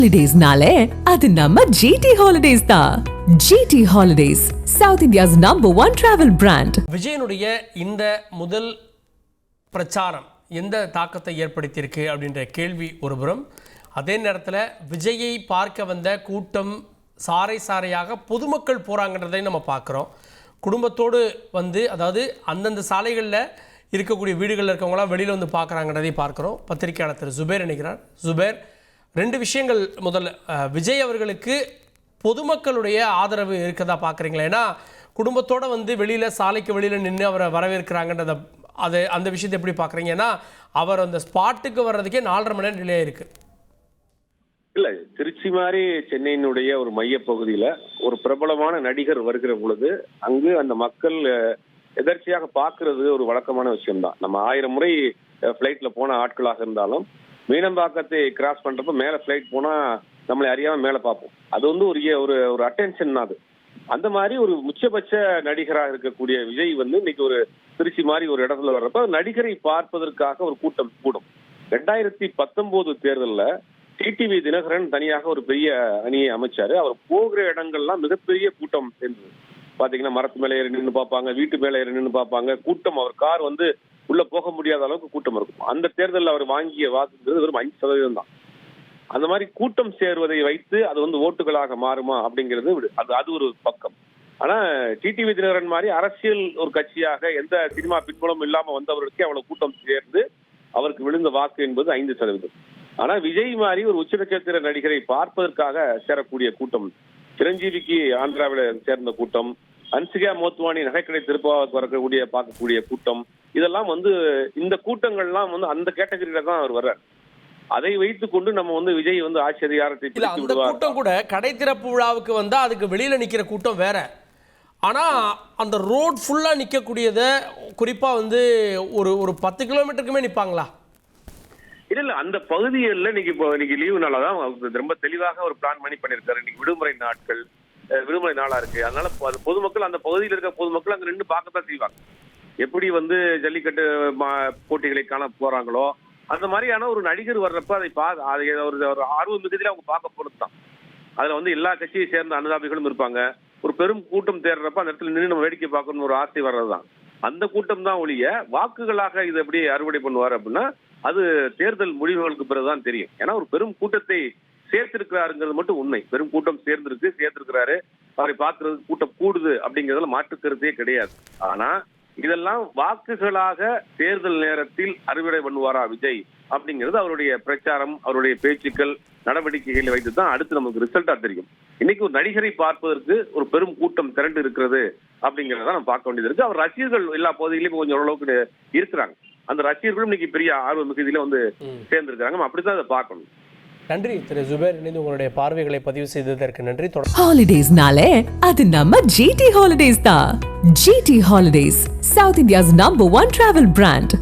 ஹாலிடேஸ்னாலே அது நம்ம ஜிடி ஹாலிடேஸ் தான். GT Holidays, South India's #1 travel brand. விஜயனுடைய இந்த முதல் பிரச்சாரம் எந்த தாக்கத்தை ஏற்படுத்தியிருக்கு அப்படின்ற கேள்வி ஒருபுறம். அதே நேரத்தில் விஜயை பார்க்க வந்த கூட்டம் சாறை சாறையாக பொதுமக்கள் போகிறாங்கன்றதை நம்ம பார்க்குறோம். குடும்பத்தோடு வந்து, அதாவது அந்தந்த சாலைகளில் இருக்கக்கூடிய வீடுகளில் இருக்கவங்களாம் வெளியில் வந்து பார்க்குறாங்கன்றதை பார்க்குறோம். பத்திரிகையாளர் திரு ஜுபேர் நினைக்கிறார். ஜுபேர், 2 விஷயங்கள். முதல்ல விஜய் அவர்களுக்கு பொதுமக்களுடைய ஆதரவு இருக்கதா பார்க்குறீங்களா? ஏன்னா குடும்பத்தோடு வந்து வெளியில் சாலைக்கு வெளியில் நின்று அவரை வரவேற்கிறாங்கன்றத அந்த விஷயத்தை எப்படி பார்க்குறீங்க? ஏன்னா அவர் அந்த ஸ்பாட்டுக்கு வர்றதுக்கே 4.5 மணி நேரம் டிலே ஆயிருக்கு. இல்ல, திருச்சி மாதிரி சென்னையினுடைய ஒரு மைய பகுதியில ஒரு பிரபலமான நடிகர் வருகிற பொழுது அங்கு அந்த மக்கள் எதர்ச்சியாக பார்க்கறது ஒரு வழக்கமான விஷயம்தான். நம்ம 1000 முறை ஃபிளைட்ல போன ஆட்களாக இருந்தாலும் மீனம்பாக்கத்தை கிராஸ் பண்றப்ப மேல ஃபிளைட் போனா நம்மளை அறியாம மேல பார்ப்போம். அது வந்து ஒரு அட்டென்ஷன் தான். அது அந்த மாதிரி ஒரு உச்சபட்ச நடிகராக இருக்கக்கூடிய விஜய் வந்து இன்னைக்கு ஒரு திருச்சி மாதிரி ஒரு இடத்துல வர்றப்ப நடிகரை பார்ப்பதற்காக ஒரு கூட்டம் கூடும். 2019 தேர்தலில் டிடிவி தினகரன் தனியாக ஒரு பெரிய அணியை அமைச்சாரு. அவர் போகிற இடங்கள்லாம் மிகப்பெரிய கூட்டம் சேர்ந்தது. பாத்தீங்கன்னா மரத்து மேலே ஏறி நின்று பார்ப்பாங்க, வீட்டு மேலே ஏறி நின்று பார்ப்பாங்க. கூட்டம், அவர் கார் வந்து உள்ள போக முடியாத அளவுக்கு கூட்டம் இருக்கும். அந்த தேர்தலில் அவர் வாங்கிய வாக்குங்கிறது வெறும் 5% தான். அந்த மாதிரி கூட்டம் சேருவதை வைத்து அது வந்து ஓட்டுகளாக மாறுமா அப்படிங்கிறது அது ஒரு பக்கம். ஆனா டிடிவி தினகரன் மாதிரி அரசியல் ஒரு கட்சியாக எந்த சினிமா பின்புலம் இல்லாம வந்தவர்களுக்கே அவ்வளவு கூட்டம் சேர்ந்து அவருக்கு விழுந்த வாக்கு என்பது 5%. ஆனா விஜய் மாதிரி ஒரு உச்ச நட்சத்திர நடிகரை பார்ப்பதற்காக சேரக்கூடிய கூட்டம், சிரஞ்சீவிக்கு ஆந்திராவில சேர்ந்த கூட்டம், அன்சிகா மோத்வானி நகைக்கடை திருப்பாவுக்கு வரக்கூடிய பார்க்கக்கூடிய கூட்டம், இதெல்லாம் வந்து இந்த கூட்டங்கள்லாம் வந்து அந்த கேட்டகரியில தான் அவர் வர்றார். அதை வைத்துக் கொண்டு நம்ம வந்து விஜய் வந்து ஆட்சி அதிகாரத்தை பிடித்து விடுவார். கூட்டம் கூட கடை திறப்பு விழாவுக்கு வந்தா அதுக்கு வெளியில நிக்கிற கூட்டம் வேற. ஆனா அந்த ரோட் ஃபுல்லா நிக்கக்கூடியத குறிப்பா வந்து ஒரு 10 கிலோமீட்டருக்குமே நிப்பாங்களா? இல்ல, அந்த பகுதிகளில் இன்னைக்கு லீவு நாளாதான் ரொம்ப தெளிவாக ஒரு பிளான் பண்ணிருக்காரு. இன்னைக்கு விடுமுறை நாளா இருக்கு. அதனால பொதுமக்கள், அந்த பகுதியில் இருக்க பொதுமக்கள் அங்க நின்று பார்க்கத்தான் செய்வாங்க. எப்படி வந்து ஜல்லிக்கட்டு போட்டிகளை காண போறாங்களோ அந்த மாதிரியான ஒரு நடிகர் வர்றப்ப அதை ஒரு ஆர்வ மிகுதியில அவங்க பார்க்க போறதுதான். அதுல வந்து எல்லா கட்சியை சேர்ந்த அனுதாபிகளும் இருப்பாங்க. ஒரு பெரும் கூட்டம் தேடுறப்ப அந்த இடத்துல நின்று நம்ம வேடிக்கை பார்க்கணும்னு ஒரு ஆசை வர்றதுதான். அந்த கூட்டம் தான் ஒழிய வாக்குகளாக இதை எப்படி அறுவடை பண்ணுவார் அப்படின்னா அது தேர்தல் முடிவுகளுக்கு பிறகுதான் தெரியும். ஏன்னா ஒரு பெரும் கூட்டத்தை சேர்த்திருக்கிறாருங்கிறது மட்டும் உண்மை. பெரும் கூட்டம் சேர்த்திருக்கிறாரு, அவரை பார்க்கறது கூட்டம் கூடுது அப்படிங்கிறதுல மாற்று கருத்தே கிடையாது. ஆனா இதெல்லாம் வாக்குகளாக தேர்தல் நேரத்தில் அறுவடை பண்ணுவாரா விஜய் அப்படிங்கிறது அவருடைய பிரச்சாரம், அவருடைய பேச்சுக்கள், நடவடிக்கைகளை வைத்து தான் அடுத்து நமக்கு ரிசல்ட்டா தெரியும். இன்னைக்கு ஒரு நடிகரை பார்ப்பதற்கு ஒரு பெரும் கூட்டம் திரண்டு இருக்கிறது அப்படிங்கிறத நம்ம பார்க்க வேண்டியது இருக்கு. அவர் ரசிகர்கள் எல்லா பகுதியிலும் கொஞ்சம் ஓரளவுக்கு இருக்கிறாங்க. அந்த ரசிகர்களும் இன்னைக்கு பெரிய ஆர்வ மிகுதியில வந்து சேர்ந்திருக்காங்க. அப்படித்தான் அதை பார்க்கணும். நன்றி திரு ஜுபேர், இணைந்து உங்களுடைய பார்வைகளை பதிவு செய்ததற்கு நன்றி. ஹாலிடேஸ்னாலே அது நம்ம ஜிடி ஹாலிடேஸ் தான். GT Holidays, South India's #1 travel brand.